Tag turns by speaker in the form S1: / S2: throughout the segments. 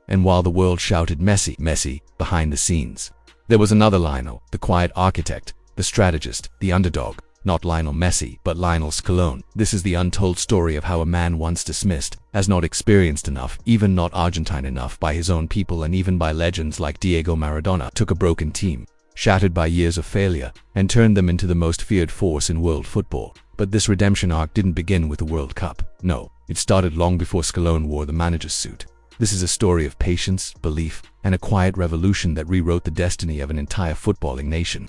S1: and while the world shouted Messi, Messi, behind the scenes, there was another Lionel, the quiet architect, the strategist, the underdog. Not Lionel Messi, but Lionel Scaloni. This is the untold story of how a man once dismissed as not experienced enough, even not Argentine enough by his own people and even by legends like Diego Maradona, took a broken team, shattered by years of failure, and turned them into the most feared force in world football. But this redemption arc didn't begin with the World Cup. No, it started long before Scaloni wore the manager's suit. This is a story of patience, belief, and a quiet revolution that rewrote the destiny of an entire footballing nation.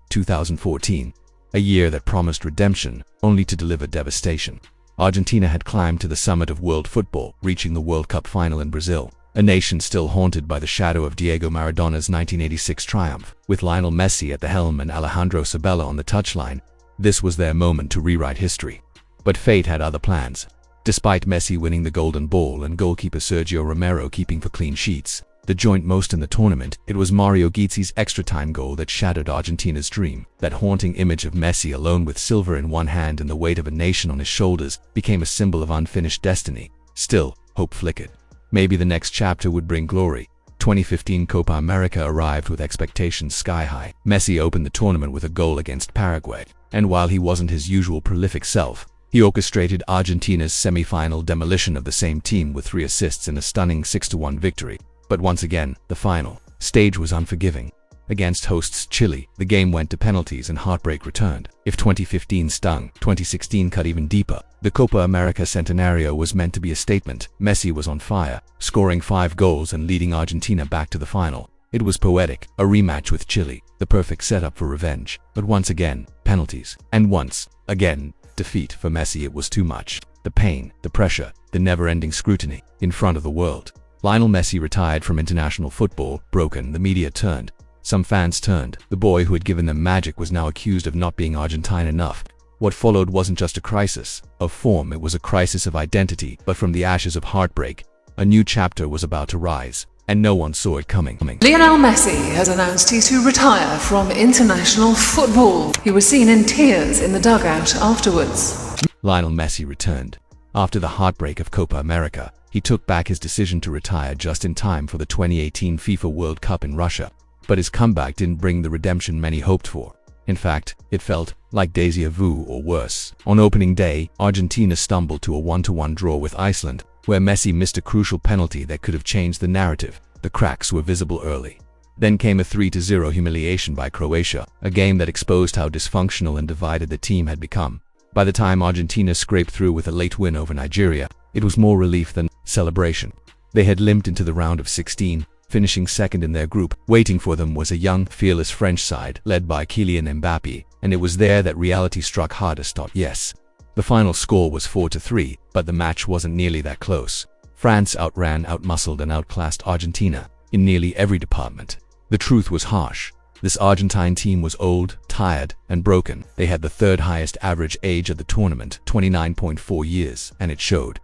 S1: 2014, a year that promised redemption, only to deliver devastation. Argentina had climbed to the summit of world football, reaching the World Cup final in Brazil, a nation still haunted by the shadow of Diego Maradona's 1986 triumph. With Lionel Messi at the helm and Alejandro Sabella on the touchline, this was their moment to rewrite history. But fate had other plans. Despite Messi winning the Golden Ball and goalkeeper Sergio Romero keeping for clean sheets, the joint most in the tournament, it was Mario Götze's extra-time goal that shattered Argentina's dream. That haunting image of Messi alone with silver in one hand and the weight of a nation on his shoulders became a symbol of unfinished destiny. Still, hope flickered. Maybe the next chapter would bring glory. 2015 Copa América arrived with expectations sky-high. Messi opened the tournament with a goal against Paraguay, and while he wasn't his usual prolific self, he orchestrated Argentina's semi-final demolition of the same team with 3 assists in a stunning 6-1 victory. But once again, the final stage was unforgiving. Against hosts Chile, the game went to penalties and heartbreak returned. If 2015 stung, 2016 cut even deeper. The Copa América Centenario was meant to be a statement. Messi was on fire, scoring 5 goals and leading Argentina back to the final. It was poetic, a rematch with Chile, the perfect setup for revenge. But once again, penalties. And once again, defeat. For Messi it was too much. The pain, the pressure, the never-ending scrutiny in front of the world. Lionel Messi retired from international football, broken. The media turned. Some fans turned. The boy who had given them magic was now accused of not being Argentine enough. What followed wasn't just a crisis of form, it was a crisis of identity. But from the ashes of heartbreak, a new chapter was about to rise, and no one saw it coming.
S2: Lionel Messi has announced he's to retire from international football. He was seen in tears in the dugout afterwards.
S1: Lionel Messi returned. After the heartbreak of Copa América, he took back his decision to retire just in time for the 2018 FIFA World Cup in Russia. But his comeback didn't bring the redemption many hoped for. In fact, it felt like déjà vu or worse. On opening day, Argentina stumbled to a 1-1 draw with Iceland, where Messi missed a crucial penalty that could have changed the narrative. The cracks were visible early. Then came a 3-0 humiliation by Croatia, a game that exposed how dysfunctional and divided the team had become. By the time Argentina scraped through with a late win over Nigeria, it was more relief than celebration. They had limped into the round of 16, finishing second in their group. Waiting for them was a young, fearless French side led by Kylian Mbappé, and it was there that reality struck hardest. Yes, the final score was 4-3, but the match wasn't nearly that close. France outran, outmuscled, and outclassed Argentina in nearly every department. The truth was harsh. This Argentine team was old, tired, and broken. They had the 3rd highest average age of the tournament, 29.4 years, and it showed.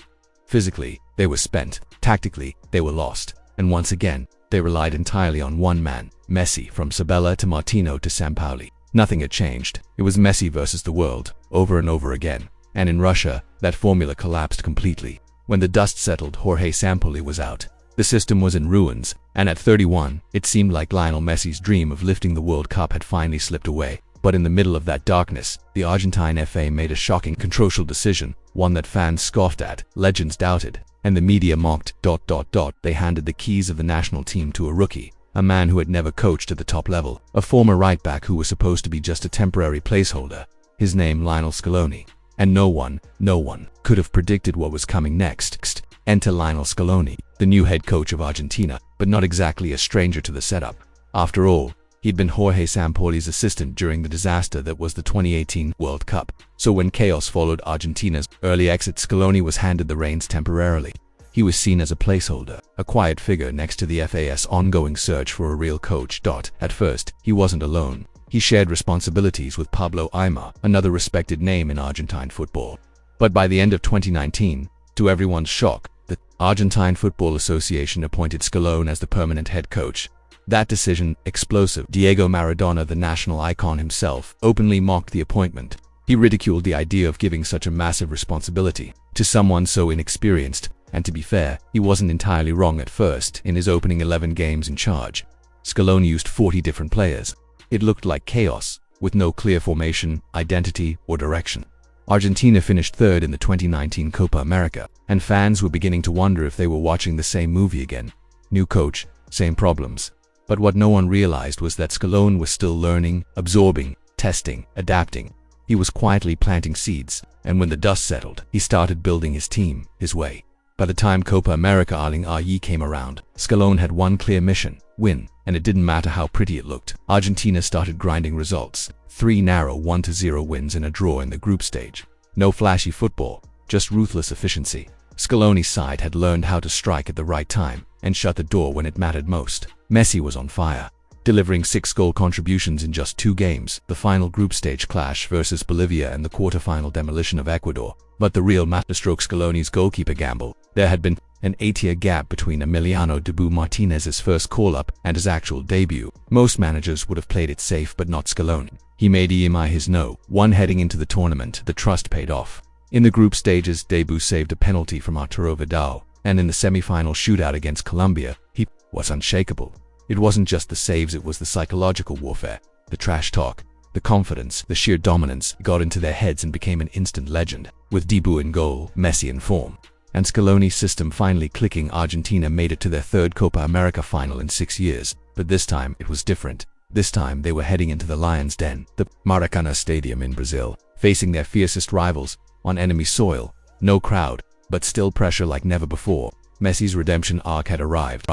S1: Physically, they were spent. Tactically, they were lost. And once again, they relied entirely on one man, Messi. From Sabella to Martino to Sampaoli, nothing had changed. It was Messi versus the world, over and over again. And in Russia, that formula collapsed completely. When the dust settled, Jorge Sampaoli was out. The system was in ruins, and at 31, it seemed like Lionel Messi's dream of lifting the World Cup had finally slipped away. But in the middle of that darkness, the Argentine FA made a shocking, controversial decision, one that fans scoffed at, legends doubted, and the media mocked. They handed the keys of the national team to a rookie, a man who had never coached at the top level, a former right-back who was supposed to be just a temporary placeholder. His name, Lionel Scaloni. And no one could have predicted what was coming next. Enter Lionel Scaloni, the new head coach of Argentina, but not exactly a stranger to the setup. After all, he'd been Jorge Sampaoli's assistant during the disaster that was the 2018 World Cup. So when chaos followed Argentina's early exit, Scaloni was handed the reins temporarily. He was seen as a placeholder, a quiet figure next to the FA's ongoing search for a real coach. At first, he wasn't alone. He shared responsibilities with Pablo Aimar, another respected name in Argentine football. But by the end of 2019, to everyone's shock, the Argentine Football Association appointed Scaloni as the permanent head coach. That decision, explosive. Diego Maradona, the national icon himself, openly mocked the appointment. He ridiculed the idea of giving such a massive responsibility to someone so inexperienced. And to be fair, he wasn't entirely wrong at first. In his opening 11 games in charge, Scaloni used 40 different players. It looked like chaos, with no clear formation, identity, or direction. Argentina finished third in the 2019 Copa América, and fans were beginning to wonder if they were watching the same movie again. New coach, same problems. But what no one realized was that Scaloni was still learning, absorbing, testing, adapting. He was quietly planting seeds, and when the dust settled, he started building his team, his way. By the time Copa América Aling came around, Scaloni had one clear mission: win, and it didn't matter how pretty it looked. Argentina started grinding results. 3 narrow 1-0 wins and a draw in the group stage. No flashy football, just ruthless efficiency. Scaloni's side had learned how to strike at the right time and shut the door when it mattered most. Messi was on fire, delivering 6 goal contributions in just 2 games, the final group stage clash versus Bolivia and the quarter-final demolition of Ecuador. But the real masterstroke, Scaloni's goalkeeper gamble. There had been an 8-year gap between Emiliano Dibu Martinez's first call-up and his actual debut. Most managers would have played it safe, but not Scaloni. He made EMI his no-1 heading into the tournament. The trust paid off. In the group stages, Dibu saved a penalty from Arturo Vidal, and in the semi-final shootout against Colombia, he was unshakable. It wasn't just the saves, it was the psychological warfare, the trash talk, the confidence, the sheer dominance got into their heads and became an instant legend. With Dibu in goal, Messi in form, and Scaloni's system finally clicking, Argentina made it to their 3rd Copa América final in 6 years. But this time, it was different. This time, they were heading into the Lion's Den, the Maracanã Stadium in Brazil, facing their fiercest rivals, on enemy soil. No crowd, but still pressure like never before. Messi's redemption arc had arrived.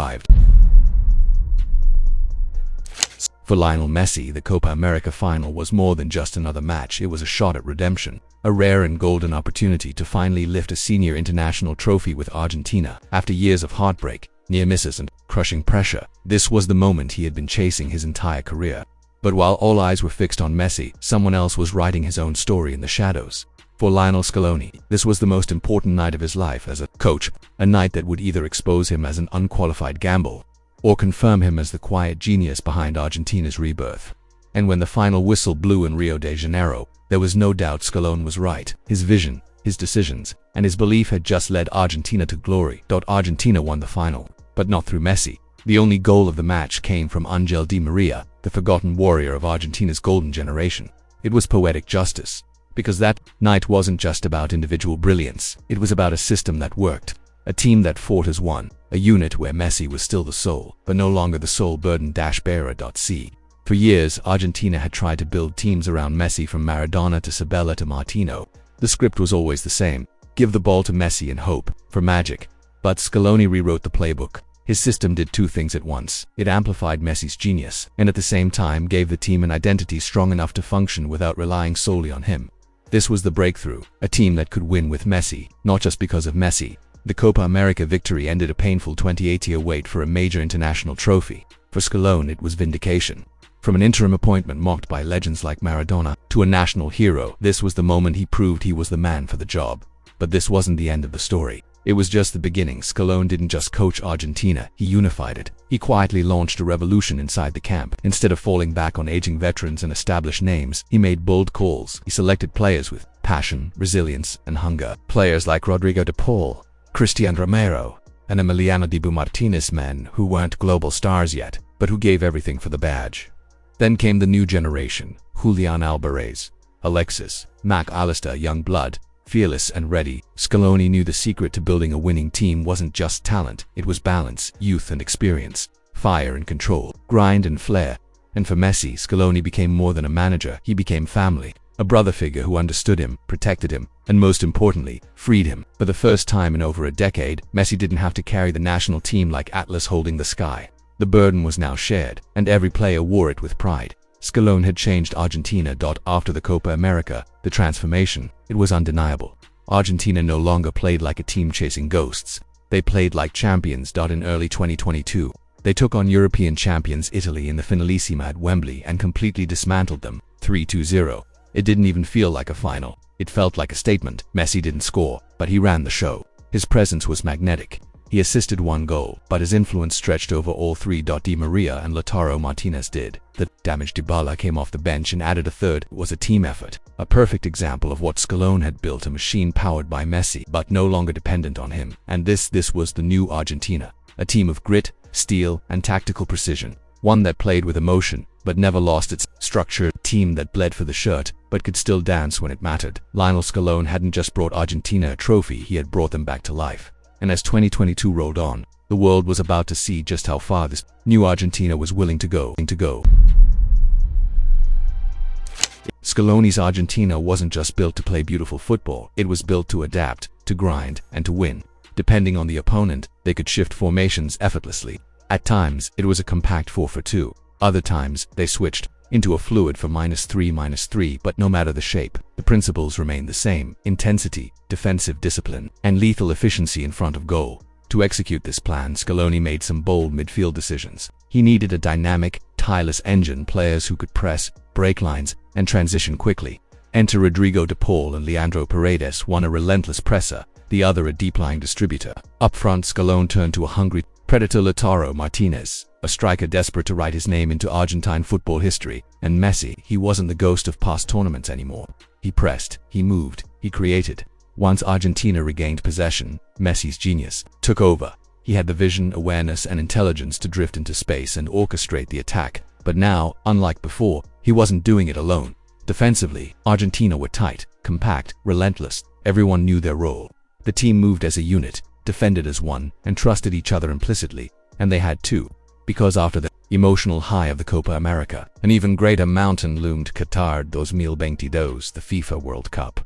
S1: For Lionel Messi, the Copa América final was more than just another match. It was a shot at redemption, a rare and golden opportunity to finally lift a senior international trophy with Argentina. After years of heartbreak, near misses, and crushing pressure, this was the moment he had been chasing his entire career. But while all eyes were fixed on Messi, someone else was writing his own story in the shadows. For Lionel Scaloni, this was the most important night of his life as a coach, a night that would either expose him as an unqualified gamble or confirm him as the quiet genius behind Argentina's rebirth. And when the final whistle blew in Rio de Janeiro, there was no doubt Scaloni was right. His vision, his decisions, and his belief had just led Argentina to glory. Argentina won the final, but not through Messi. The only goal of the match came from Angel Di Maria, the forgotten warrior of Argentina's golden generation. It was poetic justice, because that night wasn't just about individual brilliance. It was about a system that worked, a team that fought as one, a unit where Messi was still the soul, but no longer the sole burden-bearer. For years, Argentina had tried to build teams around Messi, from Maradona to Sabella to Martino. The script was always the same: give the ball to Messi and hope for magic. But Scaloni rewrote the playbook. His system did 2 things at once. It amplified Messi's genius, and at the same time gave the team an identity strong enough to function without relying solely on him. This was the breakthrough, a team that could win with Messi, not just because of Messi. The Copa América victory ended a painful 28-year wait for a major international trophy. For Scaloni, it was vindication. From an interim appointment mocked by legends like Maradona to a national hero, this was the moment he proved he was the man for the job. But this wasn't the end of the story. It was just the beginning. Scaloni didn't just coach Argentina, he unified it. He quietly launched a revolution inside the camp. Instead of falling back on aging veterans and established names, he made bold calls. He selected players with passion, resilience, and hunger. Players like Rodrigo de Paul, Cristian Romero, and Emiliano Dibu Martinez, men who weren't global stars yet, but who gave everything for the badge. Then came the new generation: Julian Alvarez, Alexis, Mac Allister, young blood, fearless and ready. Scaloni knew the secret to building a winning team wasn't just talent, it was balance, youth and experience, fire and control, grind and flair. And for Messi, Scaloni became more than a manager, he became family. A brother figure who understood him, protected him, and most importantly, freed him. For the first time in over a decade, Messi didn't have to carry the national team like Atlas holding the sky. The burden was now shared, and every player wore it with pride. Scaloni had changed Argentina. After the Copa América, the transformation, it was undeniable. Argentina no longer played like a team chasing ghosts. They played like champions. In early 2022, they took on European champions Italy in the Finalissima at Wembley and completely dismantled them, 3-0. It didn't even feel like a final. It felt like a statement. Messi didn't score, but he ran the show. His presence was magnetic. He assisted one goal, but his influence stretched over all three. Di Maria and Lautaro Martinez did. The damaged Dybala came off the bench and added a third. It was a team effort. A perfect example of what Scaloni had built, a machine powered by Messi, but no longer dependent on him. And this was the new Argentina. A team of grit, steel, and tactical precision. One that played with emotion, but never lost its structure. A team that bled for the shirt, but could still dance when it mattered. Lionel Scaloni hadn't just brought Argentina a trophy, he had brought them back to life. And as 2022 rolled on, the world was about to see just how far this new Argentina was willing to go. Scaloni's Argentina wasn't just built to play beautiful football, it was built to adapt, to grind, and to win. Depending on the opponent, they could shift formations effortlessly. At times, it was a compact 4-4-2. Other times, they switched into a fluid for -3-3, but no matter the shape, the principles remained the same: intensity, defensive discipline, and lethal efficiency in front of goal. To execute this plan, Scaloni made some bold midfield decisions. He needed a dynamic, tireless engine, players who could press, break lines, and transition quickly. Enter Rodrigo de Paul and Leandro Paredes, one a relentless presser, the other a deep-lying distributor. Up front, Scaloni turned to a hungry predator, Lautaro Martinez, a striker desperate to write his name into Argentine football history. And Messi, he wasn't the ghost of past tournaments anymore. He pressed, he moved, he created. Once Argentina regained possession, Messi's genius took over. He had the vision, awareness, and intelligence to drift into space and orchestrate the attack. But now, unlike before, he wasn't doing it alone. Defensively, Argentina were tight, compact, relentless. Everyone knew their role. The team moved as a unit, defended as one, and trusted each other implicitly. And they had to. Because after the emotional high of the Copa América, an even greater mountain loomed: Qatar 2022, the FIFA World Cup.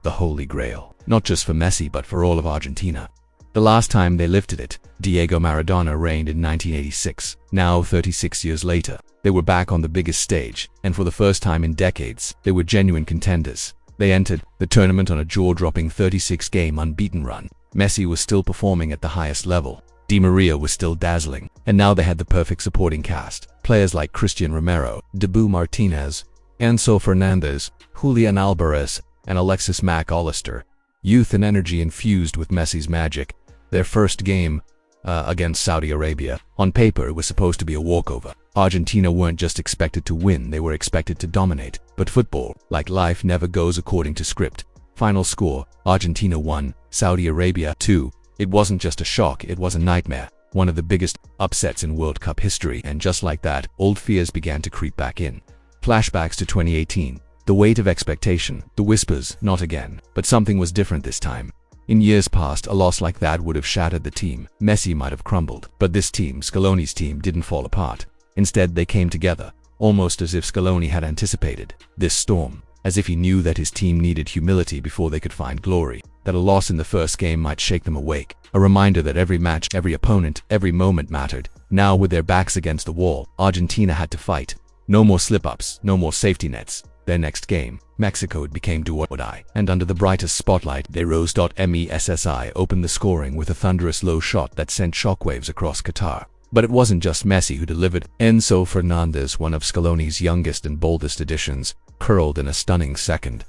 S1: The Holy Grail. Not just for Messi but for all of Argentina. The last time they lifted it, Diego Maradona reigned in 1986. Now, 36 years later, they were back on the biggest stage, and for the first time in decades, they were genuine contenders. They entered the tournament on a jaw-dropping 36-game unbeaten run. Messi was still performing at the highest level. Di Maria was still dazzling, and now they had the perfect supporting cast. Players like Christian Romero, Dibu Martinez, Enzo Fernandez, Julian Alvarez, and Alexis Mac Allister. Youth and energy infused with Messi's magic. Their first game, against Saudi Arabia, on paper it was supposed to be a walkover. Argentina weren't just expected to win, they were expected to dominate. But football, like life, never goes according to script. Final score: Argentina 1, Saudi Arabia 2. It wasn't just a shock, it was a nightmare. One of the biggest upsets in World Cup history, and just like that, old fears began to creep back in. Flashbacks to 2018. The weight of expectation, the whispers, not again. But something was different this time. In years past, a loss like that would have shattered the team. Messi might have crumbled. But this team, Scaloni's team, didn't fall apart. Instead, they came together, almost as if Scaloni had anticipated this storm. As if he knew that his team needed humility before they could find glory. That a loss in the first game might shake them awake. A reminder that every match, every opponent, every moment mattered. Now, with their backs against the wall, Argentina had to fight. No more slip-ups, no more safety nets. Their next game, Mexico, it became do or die. And under the brightest spotlight, they rose. Messi opened the scoring with a thunderous low shot that sent shockwaves across Qatar. But it wasn't just Messi who delivered. Enzo Fernandez, one of Scaloni's youngest and boldest additions, curled in a stunning second.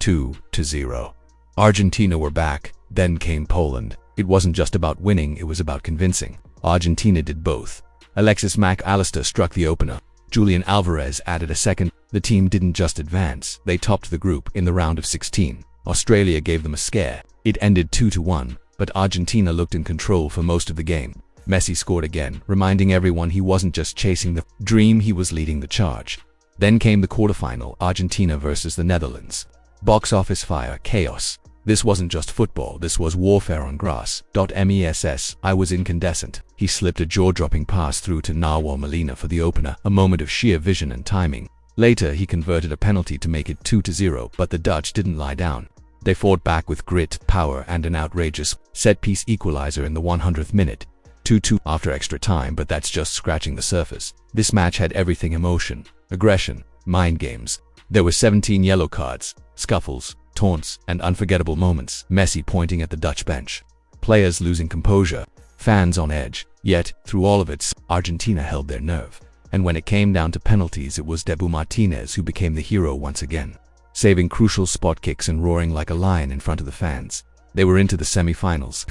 S1: 2-0. Argentina were back. Then came Poland. It wasn't just about winning, it was about convincing. Argentina did both. Alexis Mac Allister struck the opener. Julian Alvarez added a second. The team didn't just advance, they topped the group in the round of 16. Australia gave them a scare. It ended 2-1, but Argentina looked in control for most of the game. Messi scored again, reminding everyone he wasn't just chasing the dream, he was leading the charge. Then came the quarterfinal, Argentina versus the Netherlands. Box office fire, chaos. This wasn't just football, this was warfare on grass. Messi was incandescent. He slipped a jaw-dropping pass through to Nahuel Molina for the opener, a moment of sheer vision and timing. Later, he converted a penalty to make it 2-0, but the Dutch didn't lie down. They fought back with grit, power, and an outrageous set-piece equalizer in the 100th minute. 2-2 after extra time, but that's just scratching the surface. This match had everything: emotion, aggression, mind games. There were 17 yellow cards, scuffles, taunts, and unforgettable moments. Messi pointing at the Dutch bench. Players losing composure, fans on edge. Yet, through all of it, Argentina held their nerve. And when it came down to penalties, it was Dibu Martinez who became the hero once again, saving crucial spot kicks and roaring like a lion in front of the fans. They were into the semi-finals.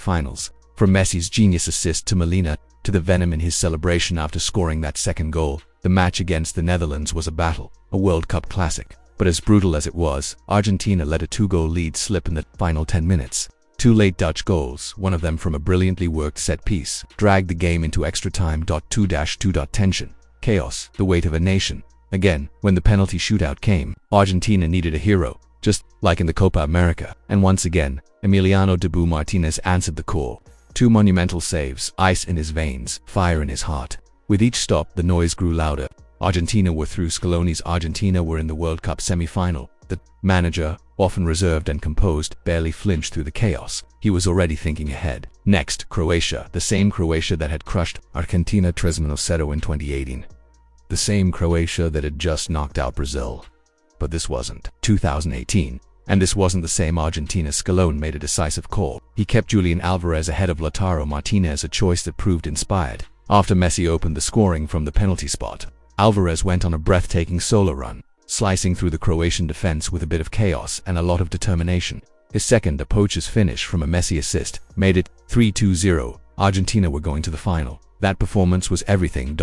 S1: From Messi's genius assist to Molina, to the venom in his celebration after scoring that second goal, the match against the Netherlands was a battle, a World Cup classic. But as brutal as it was, Argentina let a 2-goal lead slip in the final 10 minutes. 2 late Dutch goals, one of them from a brilliantly worked set piece, dragged the game into extra time. 2-2. Tension, chaos, the weight of a nation. Again, when the penalty shootout came, Argentina needed a hero, just like in the Copa América, and once again, Emiliano Dibu Martinez answered the call. 2 monumental saves, ice in his veins, fire in his heart. With each stop, the noise grew louder. Argentina were through. Scaloni's Argentina were in the World Cup semi-final. The manager, often reserved and composed, barely flinched through the chaos. He was already thinking ahead. Next, Croatia, the same Croatia that had crushed Argentina 3-0 in 2018. The same Croatia that had just knocked out Brazil. But this wasn't 2018. And this wasn't the same Argentina. Scaloni made a decisive call. He kept Julian Alvarez ahead of Lautaro Martinez, a choice that proved inspired. After Messi opened the scoring from the penalty spot, Alvarez went on a breathtaking solo run, slicing through the Croatian defense with a bit of chaos and a lot of determination. His second, a poacher's finish from a Messi assist, made it 3-2. Argentina were going to the final. That performance was everything.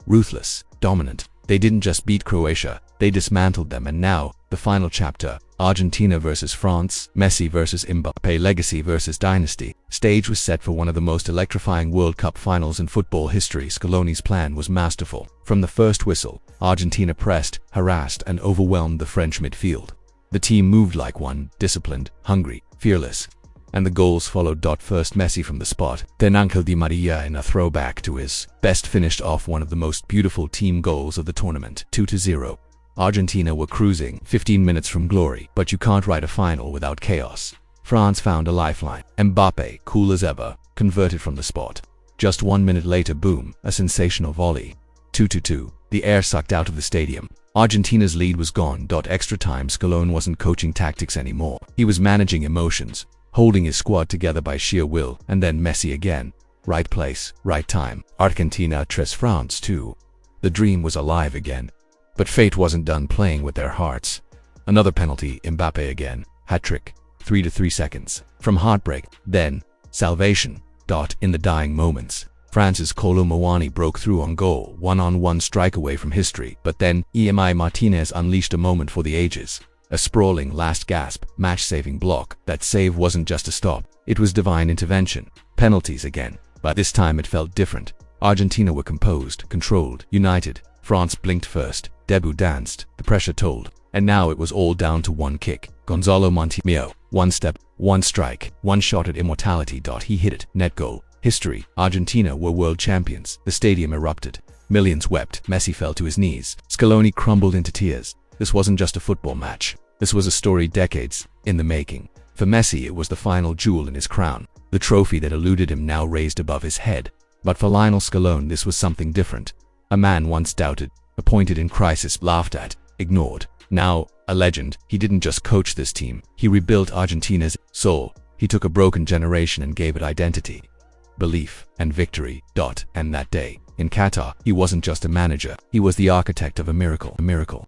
S1: Ruthless, dominant. They didn't just beat Croatia, they dismantled them. And now, the final chapter, Argentina versus France, Messi versus Mbappé, legacy versus dynasty. Stage was set for one of the most electrifying World Cup finals in football history. Scaloni's plan was masterful. From the first whistle, Argentina pressed, harassed, and overwhelmed the French midfield. The team moved like one, disciplined, hungry, fearless. And the goals followed. First Messi from the spot, then Angel Di Maria in a throwback to his best, finished off one of the most beautiful team goals of the tournament, 2-0. Argentina were cruising, 15 minutes from glory, but you can't write a final without chaos. France found a lifeline. Mbappé, cool as ever, converted from the spot. Just 1 minute later, boom, a sensational volley. 2-2. The air sucked out of the stadium. Argentina's lead was gone. Extra time. Scaloni wasn't coaching tactics anymore. He was managing emotions, holding his squad together by sheer will. And then Messi again. Right place, right time. Argentina 3, France 2. The dream was alive again. But fate wasn't done playing with their hearts. Another penalty. Mbappé again. Hat-trick. 3 seconds. From heartbreak, then salvation. In the dying moments, France's Kolo Muani broke through on goal, one-on-one strike away from history. But then Emi Martinez unleashed a moment for the ages. A sprawling last gasp, match-saving block. That save wasn't just a stop, it was divine intervention. Penalties again. But this time it felt different. Argentina were composed, controlled, united. France blinked first. Debu danced. The pressure told. And now it was all down to one kick. Gonzalo Montiel. One step, one strike, one shot at immortality. He hit it. Net goal. History. Argentina were world champions. The stadium erupted. Millions wept. Messi fell to his knees. Scaloni crumbled into tears. This wasn't just a football match. This was a story decades in the making. For Messi, it was the final jewel in his crown. The trophy that eluded him now raised above his head. But for Lionel Scaloni, this was something different. A man once doubted, appointed in crisis, laughed at, ignored. Now, a legend, he didn't just coach this team. He rebuilt Argentina's soul. He took a broken generation and gave it identity, belief, and victory. And that day, in Qatar, he wasn't just a manager. He was the architect of a miracle.